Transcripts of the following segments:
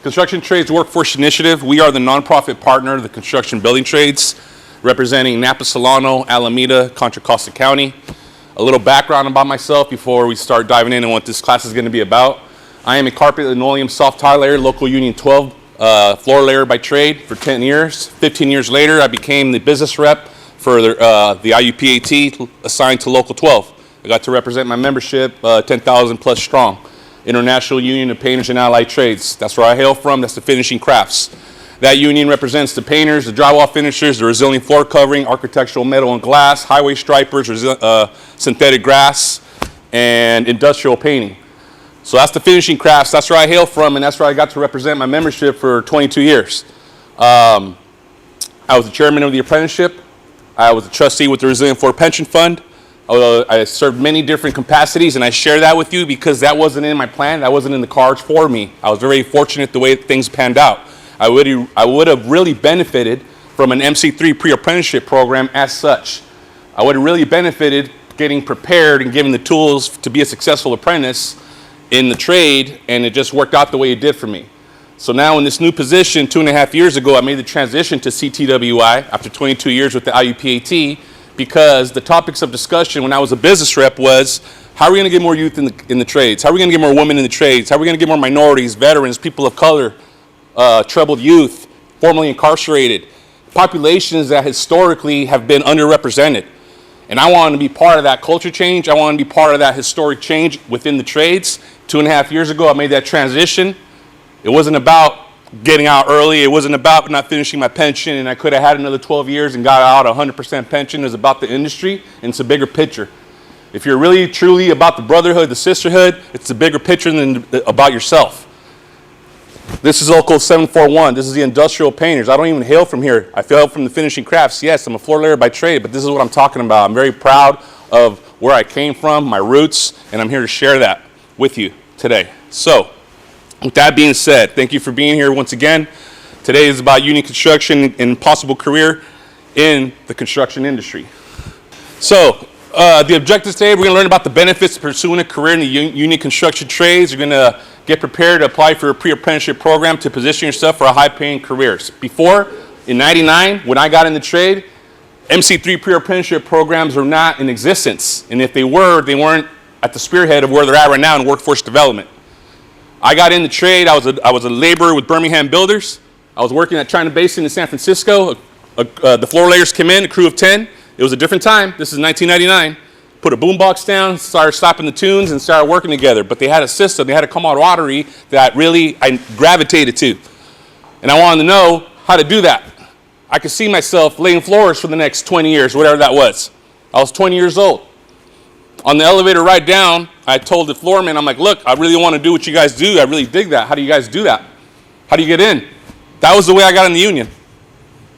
Construction Trades Workforce Initiative. We are the nonprofit partner of the construction building trades, representing Napa, Solano, Alameda, Contra Costa County. A little background about myself before we start diving in and what this class is going to be about. I am a carpet linoleum soft tile layer, local union 12 floor layer by trade for 10 years. 15 years later, I became the business rep for the IUPAT assigned to local 12. I got to represent my membership, 10,000 plus strong. International Union of Painters and Allied Trades. That's where I hail from. That's the finishing crafts. That union represents the painters, the drywall finishers, the resilient floor covering, architectural metal and glass, highway stripers, synthetic grass, and industrial painting. So that's the finishing crafts. That's where I hail from, and that's where I got to represent my membership for 22 years. I was the chairman of the apprenticeship. I was a trustee with the Resilient Floor Pension Fund. I served many different capacities, and I share that with you because that wasn't in my plan. That wasn't in the cards for me. I was very fortunate the way things panned out. I would have really benefited from an MC3 pre-apprenticeship program as such. I would have really benefited getting prepared and given the tools to be a successful apprentice in the trade, and it just worked out the way it did for me. So now in this new position, 2.5 years ago, I made the transition to CTWI after 22 years with the IUPAT, because the topics of discussion when I was a business rep was, how are we going to get more youth in the trades? How are we going to get more women in the trades? How are we going to get more minorities, veterans, people of color, troubled youth, formerly incarcerated, populations that historically have been underrepresented? And I wanted to be part of that culture change. I wanted to be part of that historic change within the trades. 2.5 years ago, I made that transition. It wasn't about getting out early. It wasn't about not finishing my pension, and I could have had another 12 years and got out 100% pension. It was about the industry, and it's a bigger picture. If you're really, truly about the brotherhood, the sisterhood, it's a bigger picture than about yourself. This is Local 741. This is the industrial painters. I don't even hail from here. I hail from the finishing crafts. Yes, I'm a floor layer by trade, but this is what I'm talking about. I'm very proud of where I came from, my roots, and I'm here to share that with you today. So, with that being said, thank you for being here once again. Today is about union construction and possible career in the construction industry. So, the objectives today, we're going to learn about the benefits of pursuing a career in the union construction trades. You're going to get prepared to apply for a pre-apprenticeship program to position yourself for a high-paying careers. Before, in '99, when I got in the trade, MC3 pre-apprenticeship programs were not in existence. And if they were, they weren't at the spearhead of where they're at right now in workforce development. I got in the trade. I was a laborer with Birmingham Builders. I was working at China Basin in San Francisco. The floor layers came in, a crew of 10. It was a different time. This is 1999. Put a boombox down, started slapping the tunes, and started working together. But they had a system, they had a camaraderie that really I gravitated to. And I wanted to know how to do that. I could see myself laying floors for the next 20 years, whatever that was. I was 20 years old. On the elevator ride down, I told the floorman, I'm like, look, I really want to do what you guys do. I really dig that. How do you guys do that? How do you get in? That was the way I got in the union.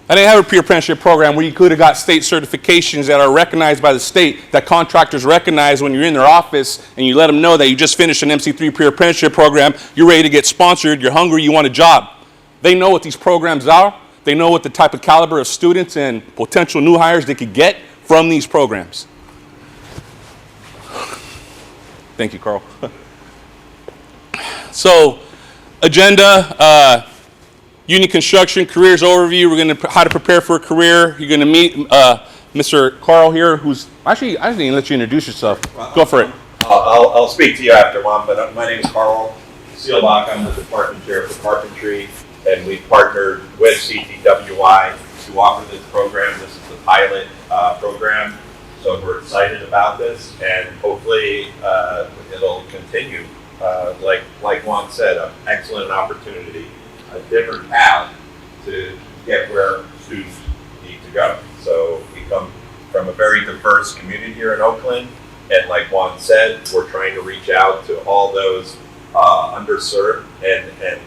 I didn't have a pre-apprenticeship program where you could have got state certifications that are recognized by the state, that contractors recognize when you're in their office and you let them know that you just finished an MC3 pre-apprenticeship program, you're ready to get sponsored, you're hungry, you want a job. They know what these programs are. They know what the type of caliber of students and potential new hires they could get from these programs. Thank you, Carl. So, agenda, union construction, careers overview. We're going to how to prepare for a career. You're going to meet Mr. Carl here, who's actually, I didn't let you introduce yourself. Go for it. I'll speak to you after, Mom, but my name is Carl Seelbach. I'm the department chair for carpentry, and we've partnered with CTWI to offer this program. This is the pilot program. So we're excited about this, and hopefully it'll continue. Like Juan said, an excellent opportunity, a different path to get where students need to go. So we come from a very diverse community here in Oakland, and like Juan said, we're trying to reach out to all those underserved and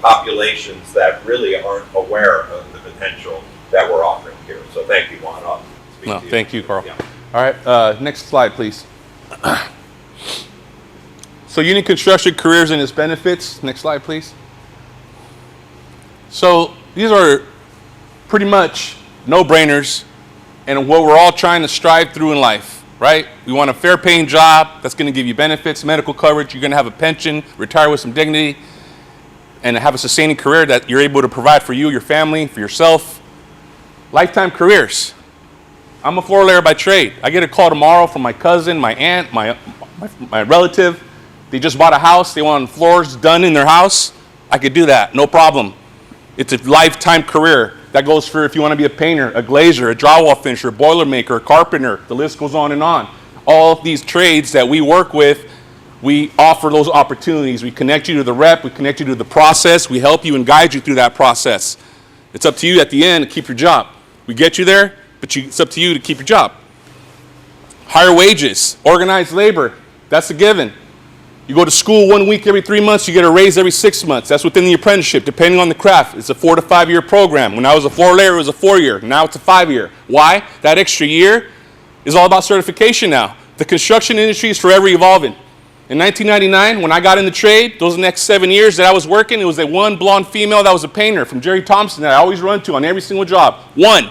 populations that really aren't aware of the potential that we're offering here. So thank you, Juan. No, thank you, Carl. Yeah. All right, next slide, please. So union construction careers and its benefits. Next slide, please. So these are pretty much no-brainers and what we're all trying to strive through in life, right? We want a fair-paying job that's going to give you benefits, medical coverage. You're going to have a pension, retire with some dignity. and have a sustaining career that you're able to provide for you, your family, for yourself. Lifetime careers. I'm a floor layer by trade. I get a call tomorrow from my cousin, my aunt, my relative. They just bought a house. They want floors done in their house. I could do that, no problem. It's a lifetime career. That goes for if you want to be a painter, a glazier, a drywall finisher, a boiler maker, a carpenter. The list goes on and on. All of these trades that we work with, we offer those opportunities. We connect you to the rep. We connect you to the process. We help you and guide you through that process. It's up to you at the end to keep your job. We get you there, but it's up to you to keep your job. Higher wages, organized labor, that's a given. You go to school 1 week every 3 months, you get a raise every 6 months. That's within the apprenticeship, depending on the craft. It's a 4 to 5 year program. When I was a floor layer, it was a 4 year. Now it's a 5 year. Why? That extra year is all about certification now. The construction industry is forever evolving. In 1999, when I got in the trade, those next 7 years that I was working, it was that one blonde female that was a painter from Jerry Thompson that I always run to on every single job. One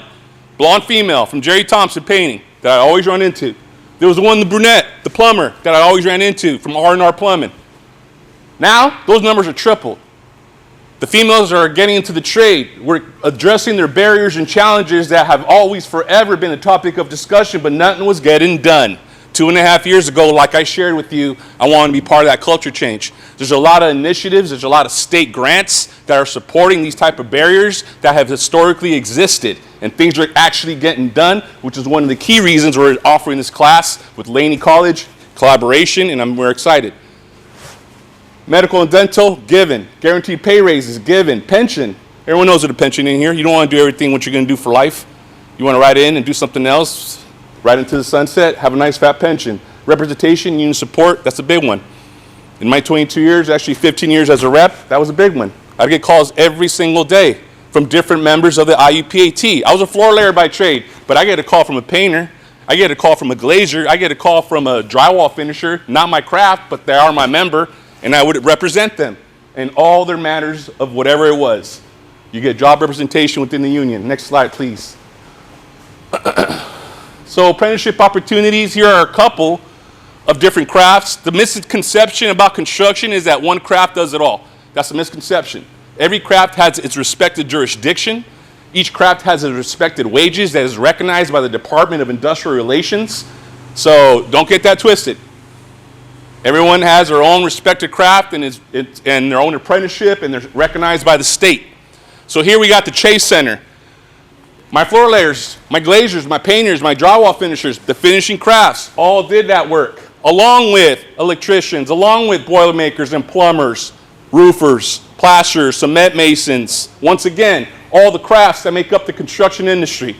blonde female from Jerry Thompson painting that I always run into. There was one, the brunette, the plumber, that I always ran into from R&R Plumbing. Now, those numbers are tripled. The females are getting into the trade. We're addressing their barriers and challenges that have always forever been a topic of discussion, but nothing was getting done. 2.5 years ago, like I shared with you, I wanted to be part of that culture change. There's a lot of initiatives, there's a lot of state grants that are supporting these type of barriers that have historically existed, and things are actually getting done, which is one of the key reasons we're offering this class with Laney College, collaboration, and we're excited. Medical and dental, given. Guaranteed pay raises, given. Pension, everyone knows what a pension in here. You don't want to do everything what you're going to do for life. You want to write in and do something else, right into the sunset, have a nice fat pension. Representation, union support, that's a big one. In my 22 years, actually 15 years as a rep, that was a big one. I get calls every single day from different members of the IUPAT. I was a floor layer by trade, but I get a call from a painter, I get a call from a glazier, I get a call from a drywall finisher, not my craft, but they are my member, and I would represent them in all their matters of whatever it was. You get job representation within the union. Next slide, please. So apprenticeship opportunities, here are a couple of different crafts. The misconception about construction is that one craft does it all. That's a misconception. Every craft has its respected jurisdiction. Each craft has its respected wages that is recognized by the Department of Industrial Relations. So don't get that twisted. Everyone has their own respected craft and their own apprenticeship, and they're recognized by the state. So here we got the Chase Center. My floor layers, my glaziers, my painters, my drywall finishers, the finishing crafts all did that work, along with electricians, along with boilermakers and plumbers, roofers, plasterers, cement masons. Once again, all the crafts that make up the construction industry.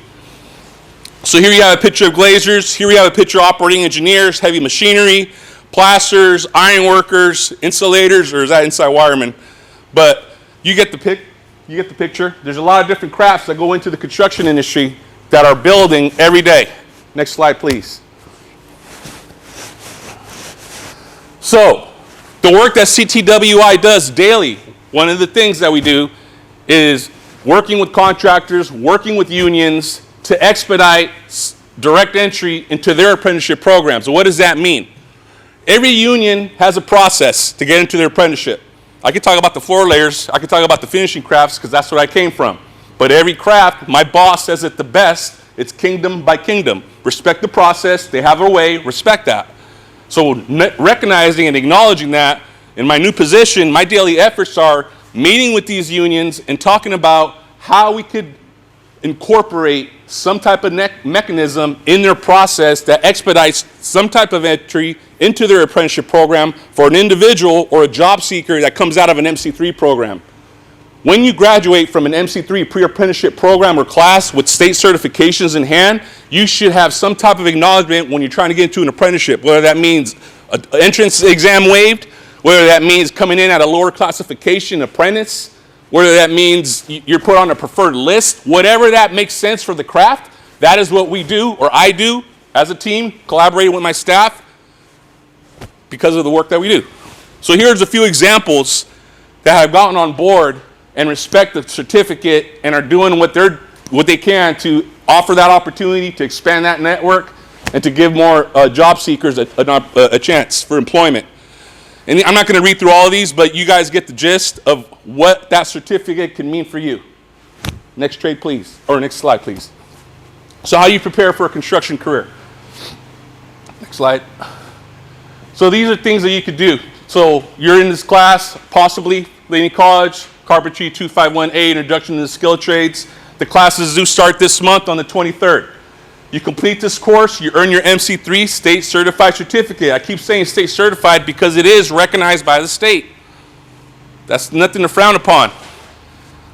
So here you have a picture of glaziers. Here we have a picture of operating engineers, heavy machinery, plasters, iron workers, insulators, or is that inside wiremen? But you get the picture. There's a lot of different crafts that go into the construction industry that are building every day. Next slide, please. So, the work that CTWI does daily, one of the things that we do is working with contractors, working with unions to expedite direct entry into their apprenticeship program. So what does that mean? Every union has a process to get into their apprenticeship. I could talk about the floor layers, I could talk about the finishing crafts because that's what I came from. But every craft, my boss says it the best, it's kingdom by kingdom. Respect the process, they have a way, respect that. So recognizing and acknowledging that, in my new position, my daily efforts are meeting with these unions and talking about how we could incorporate some type of mechanism in their process that expedites some type of entry into their apprenticeship program for an individual or a job seeker that comes out of an MC3 program. When you graduate from an MC3 pre-apprenticeship program or class with state certifications in hand, you should have some type of acknowledgement when you're trying to get into an apprenticeship, whether that means an entrance exam waived, whether that means coming in at a lower classification apprentice, whether that means you're put on a preferred list, whatever that makes sense for the craft, that is what we do, or I do, as a team, collaborating with my staff, because of the work that we do. So here's a few examples that have gotten on board and respect the certificate and are doing what they can to offer that opportunity, to expand that network, and to give more job seekers a chance for employment. And I'm not going to read through all of these, but you guys get the gist of what that certificate can mean for you. Next trade, please, or next slide, please. So how you prepare for a construction career. Next slide. So these are things that you could do. So you're in this class, possibly Laney College, Carpentry 251A, Introduction to the Skilled Trades. The classes do start this month on the 23rd. You complete this course, you earn your MC3 state certified certificate. I keep saying state certified because it is recognized by the state. That's nothing to frown upon.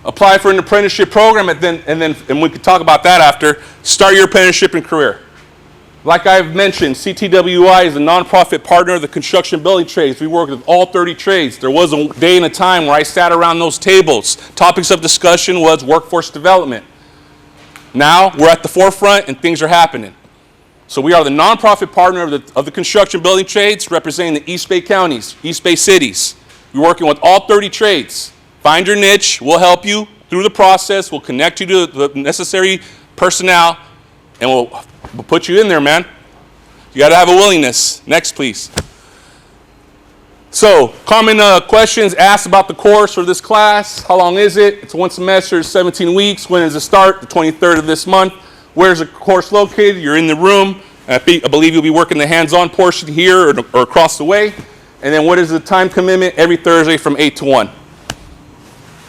Apply for an apprenticeship program and we could talk about that after. Start your apprenticeship and career. Like I've mentioned, CTWI is a nonprofit partner of the construction building trades. We work with all 30 trades. There was a day and a time where I sat around those tables. Topics of discussion was workforce development. Now we're at the forefront and things are happening. So we are the nonprofit partner of the construction building trades representing the East Bay counties, East Bay cities. We're working with all 30 trades. Find your niche, we'll help you through the process, we'll connect you to the necessary personnel, and we'll put you in there, man. You gotta have a willingness. Next, please. So, common questions asked about the course or this class. How long is it? It's one semester, it's 17 weeks. When does it start? The 23rd of this month. Where's the course located? You're in the room. I believe you'll be working the hands-on portion here or across the way. And then what is the time commitment? Every Thursday from 8 to 1.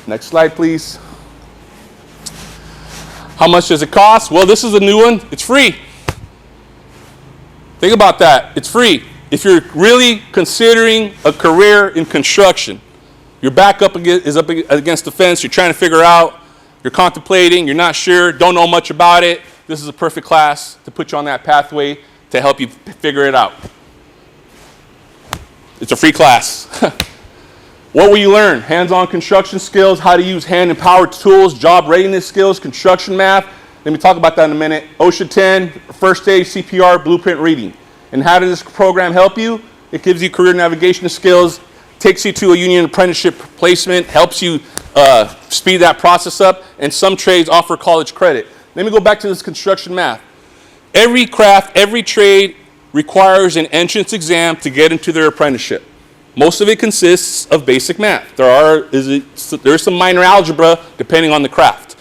Next slide, please. How much does it cost? Well, this is a new one. It's free. Think about that. It's free. If you're really considering a career in construction, your back is up against the fence, you're trying to figure out, you're contemplating, you're not sure, don't know much about it, this is a perfect class to put you on that pathway to help you figure it out. It's a free class. What will you learn? Hands-on construction skills, how to use hand and power tools, job readiness skills, construction math. Let me talk about that in a minute. OSHA 10, First Aid, CPR, blueprint reading. And how does this program help you? It gives you career navigation skills, takes you to a union apprenticeship placement, helps you speed that process up, and some trades offer college credit. Let me go back to this construction math. Every craft, every trade requires an entrance exam to get into their apprenticeship. Most of it consists of basic math. There's some minor algebra depending on the craft.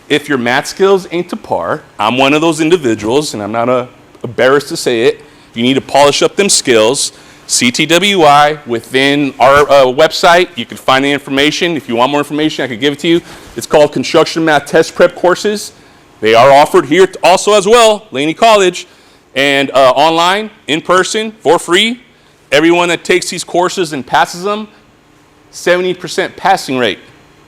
If your math skills ain't to par, I'm one of those individuals, and I'm not embarrassed to say it, you need to polish up them skills. CTWI, within our website, you can find the information. If you want more information, I could give it to you. It's called Construction Math Test Prep Courses. They are offered here also as well, Laney College, and online, in person, for free. Everyone that takes these courses and passes them, 70% passing rate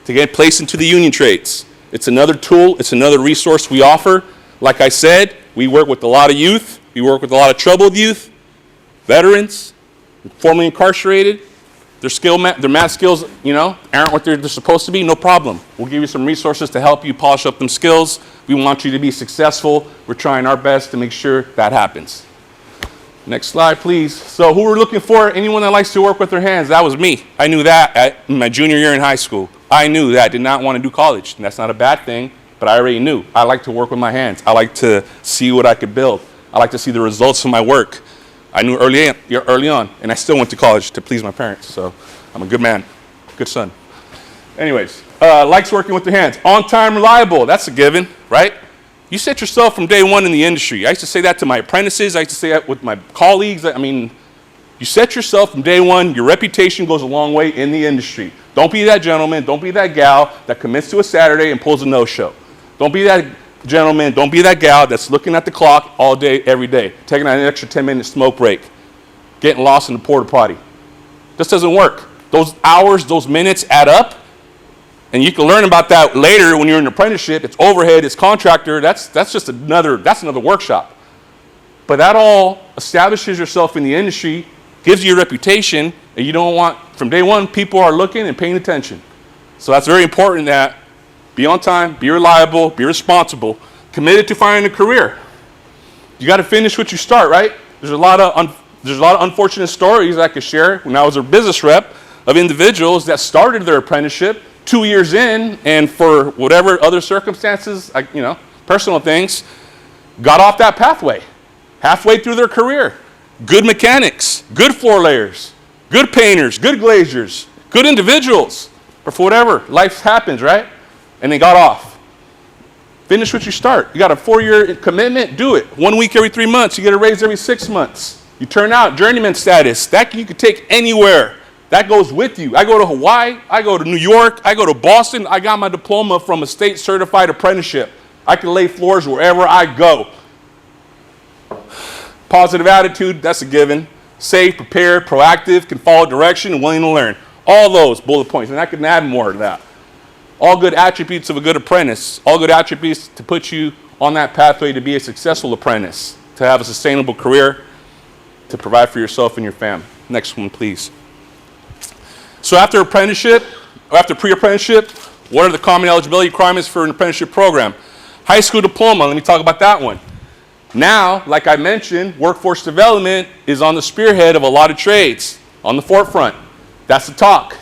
to get placed into the union trades. It's another tool, it's another resource we offer. Like I said, we work with a lot of youth, we work with a lot of troubled youth, veterans, formerly incarcerated. Their math skills, aren't what they're supposed to be, no problem. We'll give you some resources to help you polish up them skills. We want you to be successful. We're trying our best to make sure that happens. Next slide, please. So who we're looking for? Anyone that likes to work with their hands. That was me. I knew that in my junior year in high school. I knew that I did not want to do college. And that's not a bad thing, but I already knew. I like to work with my hands. I like to see what I could build. I like to see the results of my work. I knew early on, and I still went to college to please my parents. So I'm a good man, good son. Anyways, likes working with their hands. On time, reliable. That's a given, right? You set yourself from day one in the industry. I used to say that to my apprentices. I used to say that with my colleagues. I mean, you set yourself from day one. Your reputation goes a long way in the industry. Don't be that gentleman. Don't be that gal that commits to a Saturday and pulls a no-show. Don't be that gentleman. Don't be that gal that's looking at the clock all day, every day, taking an extra 10-minute smoke break, getting lost in the porta potty. This doesn't work. Those hours, those minutes add up. And you can learn about that later when you're in an apprenticeship. It's overhead, it's contractor. That's just another workshop. But that all establishes yourself in the industry, gives you a reputation, and you don't want, from day one, people are looking and paying attention. So that's very important that be on time, be reliable, be responsible, committed to finding a career. You got to finish what you start, right? There's a lot of unfortunate stories I could share when I was a business rep of individuals that started their apprenticeship 2 years in, and for whatever other circumstances, personal things, got off that pathway halfway through their career. Good mechanics, good floor layers, good painters, good glaziers, good individuals, but for whatever, life happens, right? And they got off. Finish what you start. You got a 4-year commitment, do it. 1 week every 3 months. You get a raise every 6 months. You turn out journeyman status. That you could take anywhere. That goes with you. I go to Hawaii. I go to New York. I go to Boston. I got my diploma from a state certified apprenticeship. I can lay floors wherever I go. Positive attitude, that's a given. Safe, prepared, proactive, can follow direction, and willing to learn. All those bullet points, and I can add more to that. All good attributes of a good apprentice. All good attributes to put you on that pathway to be a successful apprentice, to have a sustainable career, to provide for yourself and your family. Next one, please. So after apprenticeship, or after pre-apprenticeship, what are the common eligibility requirements for an apprenticeship program? High school diploma, let me talk about that one. Now, like I mentioned, workforce development is on the spearhead of a lot of trades, on the forefront. That's the talk.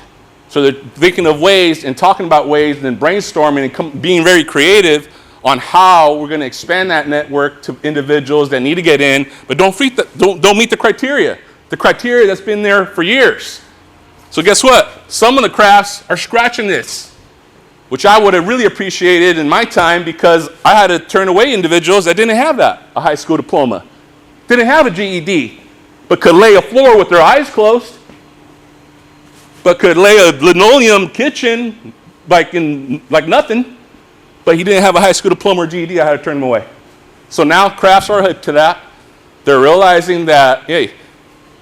So they're thinking of ways and talking about ways and then brainstorming and being very creative on how we're going to expand that network to individuals that need to get in, but don't meet the criteria. The criteria that's been there for years. So guess what? Some of the crafts are scratching this, which I would have really appreciated in my time because I had to turn away individuals that didn't have that, a high school diploma, didn't have a GED, but could lay a floor with their eyes closed, but could lay a linoleum kitchen like nothing, but he didn't have a high school diploma or GED. I had to turn him away. So now crafts are hip to that. They're realizing that, hey,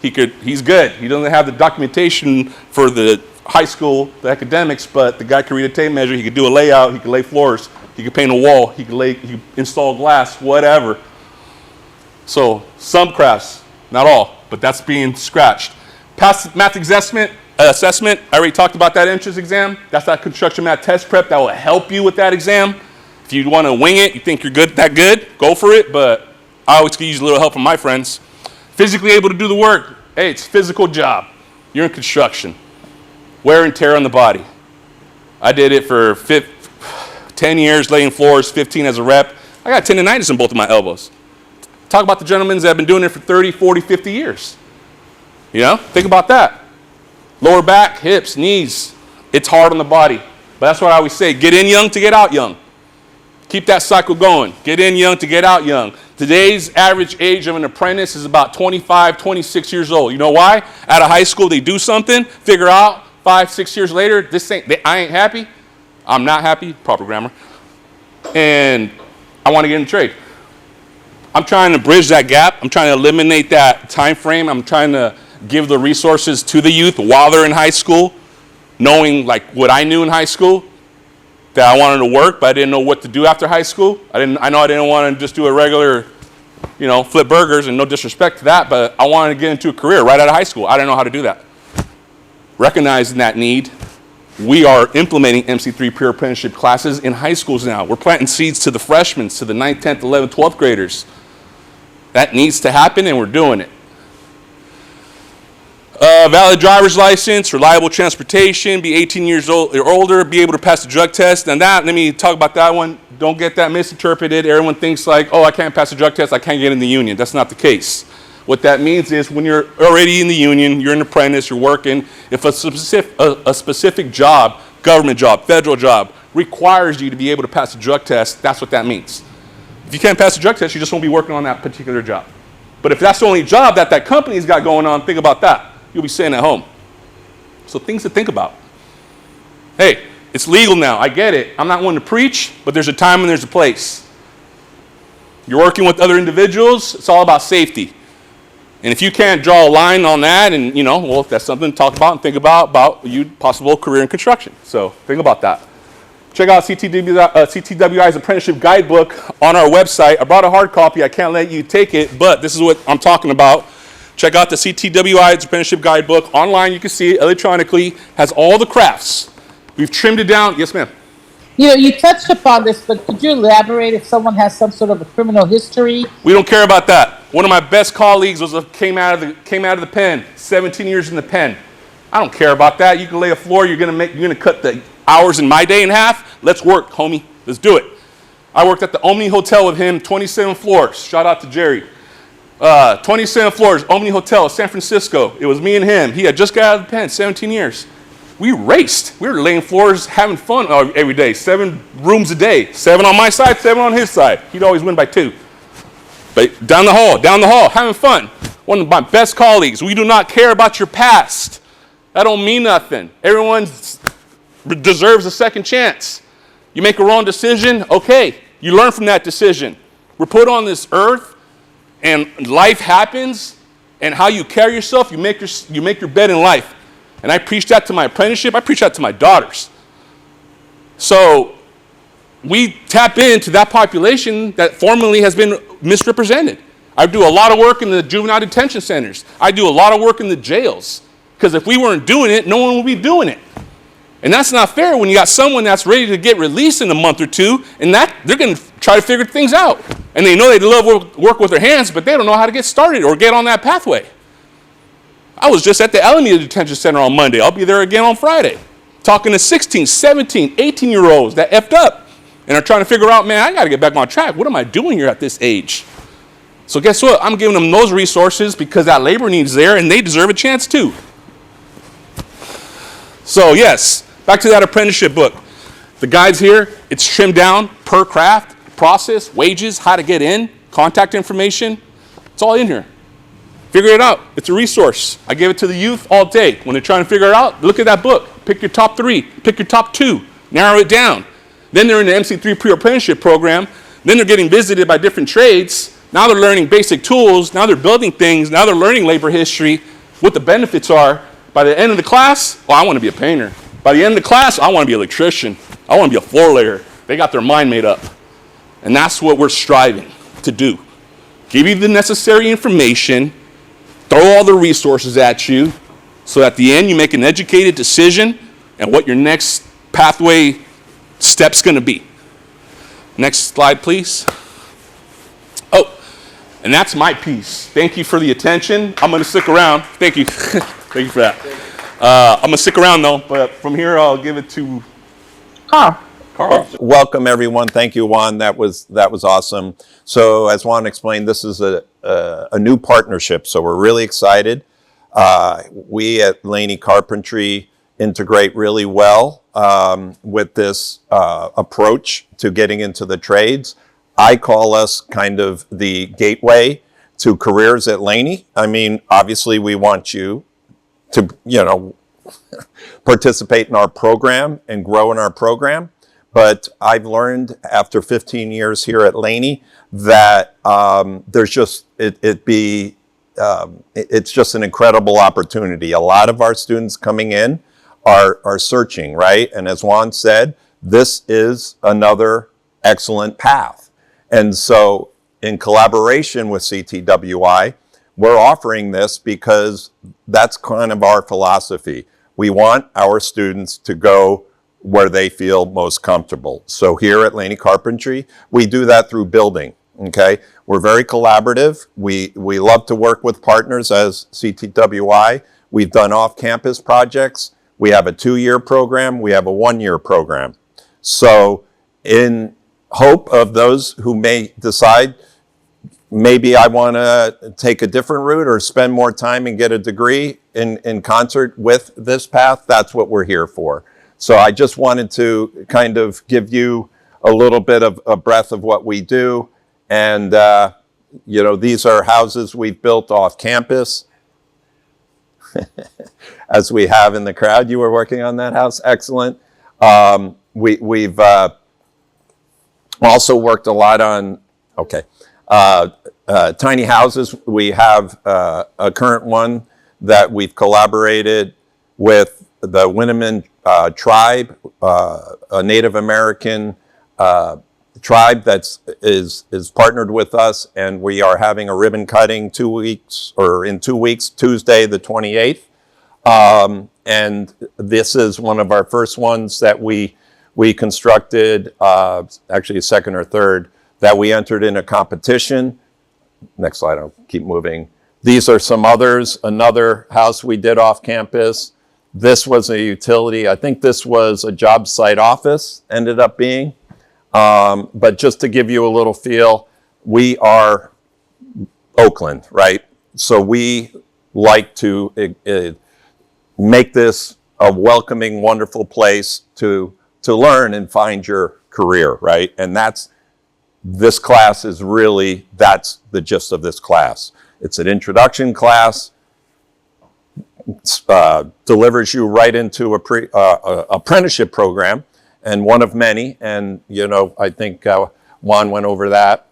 he's good. He doesn't have the documentation for the high school, the academics, but the guy could read a tape measure, he could do a layout, he could lay floors, he could paint a wall, he could install glass, whatever. So some crafts, not all, but that's being scratched. Past math assessment, I already talked about that entrance exam. That's that construction math test prep that will help you with that exam. If you want to wing it, you think you're that good, go for it, but I always could use a little help from my friends. Physically able to do the work. Hey, it's a physical job. You're in construction. Wear and tear on the body. I did it for 10 years laying floors, 15 as a rep. I got tendonitis in both of my elbows. Talk about the gentlemen that have been doing it for 30, 40, 50 years. You know, think about that. Lower back, hips, knees. It's hard on the body. But that's what I always say. Get in young to get out young. Keep that cycle going. Get in young to get out young. Today's average age of an apprentice is about 25, 26 years old. You know why? Out of high school, they do something, figure out 5, 6 years later, I ain't happy. I'm not happy, proper grammar. And I want to get in the trade. I'm trying to bridge that gap. I'm trying to eliminate that time frame. I'm trying to give the resources to the youth while they're in high school, knowing like what I knew in high school, that I wanted to work, but I didn't know what to do after high school. I know I didn't want to just do a regular, flip burgers, and no disrespect to that, but I wanted to get into a career right out of high school. I didn't know how to do that. Recognizing that need, we are implementing MC3 pre-apprenticeship classes in high schools now. We're planting seeds to the freshmen, to the 9th, 10th, 11th, 12th graders. That needs to happen, and we're doing it. Valid driver's license, reliable transportation, be 18 years old or older, be able to pass the drug test. And that, let me talk about that one. Don't get that misinterpreted. Everyone thinks like, oh, I can't pass the drug test, I can't get in the union. That's not the case. What that means is when you're already in the union, you're an apprentice, you're working, if a specific job, government job, federal job, requires you to be able to pass the drug test, that's what that means. If you can't pass the drug test, you just won't be working on that particular job. But if that's the only job that company's got going on, think about that. You'll be sitting at home. So things to think about. Hey, it's legal now. I get it. I'm not one to preach, but there's a time and there's a place. You're working with other individuals. It's all about safety. And if you can't draw a line on that, and well, that's something to talk about and think about your possible career in construction. So think about that. Check out CTWI's apprenticeship guidebook on our website. I brought a hard copy. I can't let you take it, but this is what I'm talking about. Check out the CTWI's apprenticeship guidebook. Online, you can see it electronically. Has all the crafts. We've trimmed it down. Yes, ma'am. You touched upon this, but could you elaborate if someone has some sort of a criminal history? We don't care about that. One of my best colleagues came out of the pen. 17 years in the pen. I don't care about that. You can lay a floor. You're gonna cut the hours in my day in half. Let's work, homie. Let's do it. I worked at the Omni Hotel with him, 27 floors. Shout out to Jerry. 27 floors, Omni Hotel, San Francisco. It was me and him. He had just got out of the pen, 17 years. We raced. We were laying floors, having fun every day. 7 rooms a day. 7 on my side, 7 on his side. He'd always win by 2. But down the hall, having fun. One of my best colleagues. We do not care about your past. That don't mean nothing. Everyone deserves a second chance. You make a wrong decision, okay. You learn from that decision. We're put on this earth, and life happens, and how you carry yourself, you make your bed in life. And I preach that to my apprenticeship. I preach that to my daughters. So we tap into that population that formerly has been misrepresented. I do a lot of work in the juvenile detention centers. I do a lot of work in the jails. Because if we weren't doing it, no one would be doing it. And that's not fair when you got someone that's ready to get released in a month or 2, and that they're going to try to figure things out. And they know they love work with their hands, but they don't know how to get started or get on that pathway. I was just at the Alameda Detention Center on Monday. I'll be there again on Friday. Talking to 16, 17, 18-year-olds that effed up and are trying to figure out, man, I got to get back on track. What am I doing here at this age? So guess what? I'm giving them those resources because that labor need's there, and they deserve a chance too. So yes, back to that apprenticeship book. The guide's here. It's trimmed down per craft, process, wages, how to get in, contact information. It's all in here. Figure it out. It's a resource. I give it to the youth all day. When they're trying to figure it out, look at that book. Pick your top 3. Pick your top 2. Narrow it down. Then they're in the MC3 Pre-apprenticeship program. Then they're getting visited by different trades. Now they're learning basic tools. Now they're building things. Now they're learning labor history, what the benefits are. By the end of the class, well, I want to be a painter. By the end of the class, I want to be an electrician. I want to be a floor layer. They got their mind made up. And that's what we're striving to do. Give you the necessary information, throw all the resources at you, so at the end you make an educated decision and what your next pathway step's going to be. Next slide, please. Oh, and that's my piece. Thank you for the attention. I'm going to stick around. Thank you. Thank you for that. I'm going to stick around, though, but from here I'll give it to Carl. Welcome, everyone. Thank you, Juan. That was awesome. So as Juan explained, this is a new partnership, so we're really excited. We at Laney Carpentry integrate really well with this approach to getting into the trades. I call us kind of the gateway to careers at Laney. I mean, obviously we want you to, participate in our program and grow in our program. But I've learned after 15 years here at Laney that there's just, it's just an incredible opportunity. A lot of our students coming in are searching, right? And as Juan said, this is another excellent path. And so in collaboration with CTWI, we're offering this because that's kind of our philosophy. We want our students to go where they feel most comfortable. So here at Laney Carpentry, we do that through building, okay? We're very collaborative. We love to work with partners as CTWI. We've done off-campus projects. We have a 2-year program. We have a 1-year program. So in hope of those who may decide, maybe I want to take a different route or spend more time and get a degree in concert with this path, that's what we're here for. So I just wanted to kind of give you a little bit of a breath of what we do. And, these are houses we've built off campus. As we have in the crowd, you were working on that house. Excellent. We've also worked a lot on, tiny houses. We have a current one that we've collaborated with the Winneman tribe, a Native American tribe that is partnered with us, and we are having a ribbon cutting in 2 weeks, Tuesday the 28th. And this is one of our first ones that we constructed, actually a second or third, that we entered in a competition. Next slide, I'll keep moving. These are some others. Another house we did off campus. This was a utility. I think this was a job site office, ended up being. But just to give you a little feel, we are Oakland, right? So we like to make this a welcoming, wonderful place to learn and find your career, right? And this class is really, that's the gist of this class. It's an introduction class, delivers you right into a apprenticeship program, and one of many. And, I think Juan went over that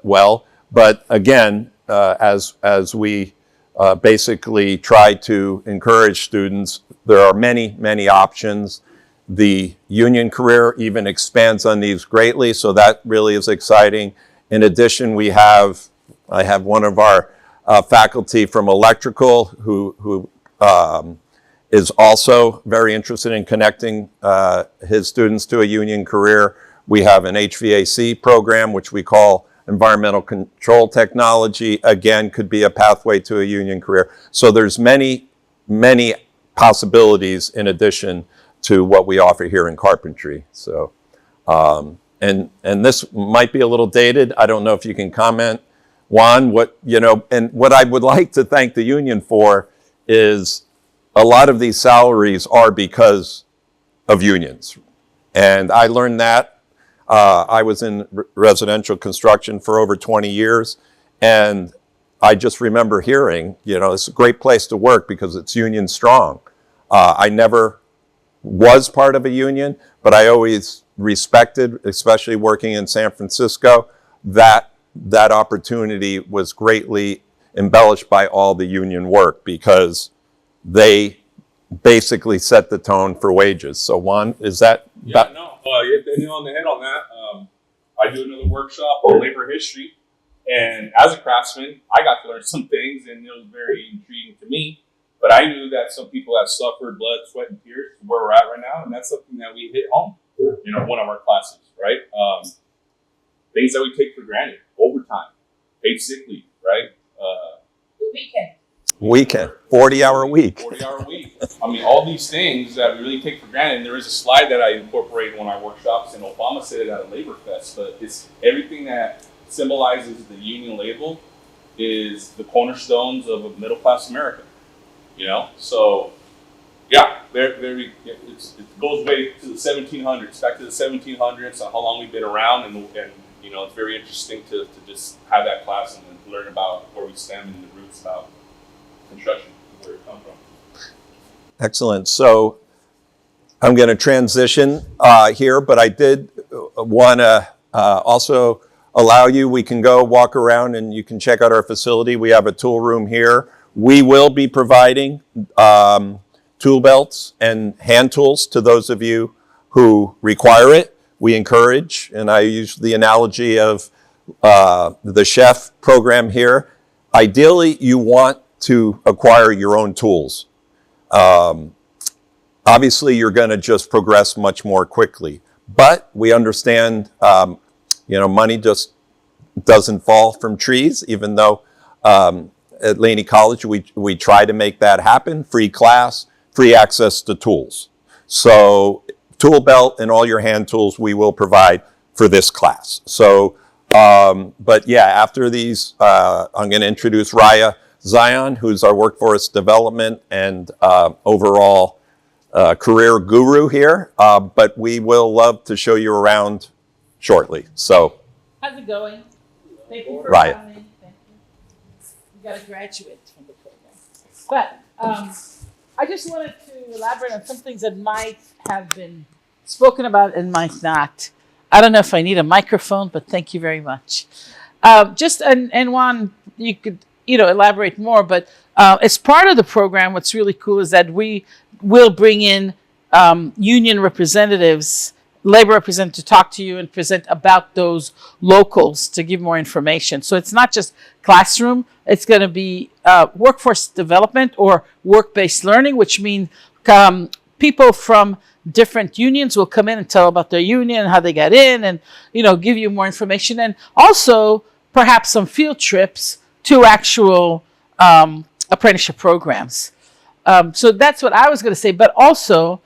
well. But again, as we basically try to encourage students, there are many, many options. The union career even expands on these greatly, so that really is exciting. In addition, I have one of our faculty from electrical who is also very interested in connecting his students to a union career. We have an HVAC program, which we call environmental control technology. Again, could be a pathway to a union career. So there's many, many possibilities in addition to what we offer here in carpentry. So, and this might be a little dated. I don't know if you can comment, Juan, and what I would like to thank the union for is a lot of these salaries are because of unions. And I learned that. I was in residential construction for over 20 years, and I just remember hearing, it's a great place to work because it's union strong. I never was part of a union, but I always respected, especially working in San Francisco, that opportunity was greatly embellished by all the union work because they basically set the tone for wages. So Juan, is that? Yeah, no, you hit the nail on the head on that. I do another workshop on labor history, and as a craftsman, I got to learn some things, and it was very intriguing to me. But I knew that some people have suffered blood, sweat, and tears to where we're at right now, and that's something that we hit home. One of our classes, right? Things that we take for granted: overtime, paid sick leave, right? Weekend, 40-hour week. 40-hour week. I mean, all these things that we really take for granted. And there is a slide that I incorporate in one of our workshops, and Obama said it at a Labor Fest, but it's everything that symbolizes the union label is the cornerstones of a middle-class America, So, yeah, it goes way to the 1700s, back to the 1700s, on how long we've been around, and it's very interesting to just have that class and learn about where we stem and the roots about construction, where it comes from. Excellent. So I'm going to transition here, but I did want to also allow you, we can go walk around and you can check out our facility. We have a tool room here. We will be providing tool belts and hand tools to those of you who require it. We encourage, and I use the analogy of the chef program here. Ideally, you want to acquire your own tools. Obviously, you're going to just progress much more quickly. But we understand, money just doesn't fall from trees, even though at Laney College, we try to make that happen. Free class, free access to tools. So tool belt and all your hand tools we will provide for this class. So, but yeah, after these, I'm going to introduce Raya Zion, who's our workforce development and overall career guru here. But we will love to show you around shortly. So, How's it going? Thank you for Raya. coming. Thank you. You got a graduate from the program. But I just wanted to elaborate on some things that might have been spoken about and might not. I don't know if I need a microphone, but thank you very much. And Juan, you could elaborate more, but as part of the program, what's really cool is that we will bring in union representatives, labor representatives, to talk to you and present about those locals to give more information. So it's not just classroom, it's going to be workforce development or work-based learning, which means people from different unions will come in and tell about their union, how they got in, and give you more information, and also perhaps some field trips to actual apprenticeship programs. So that's what I was going to say. But also,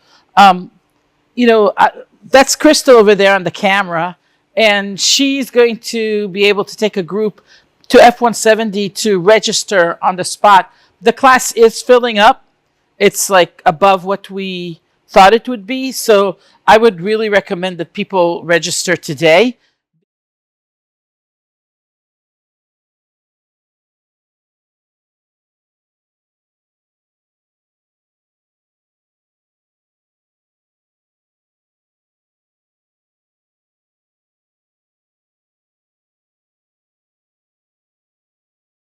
that's Crystal over there on the camera, and she's going to be able to take a group to F-170 to register on the spot. The class is filling up. It's like above what we thought it would be. So I would really recommend that people register today.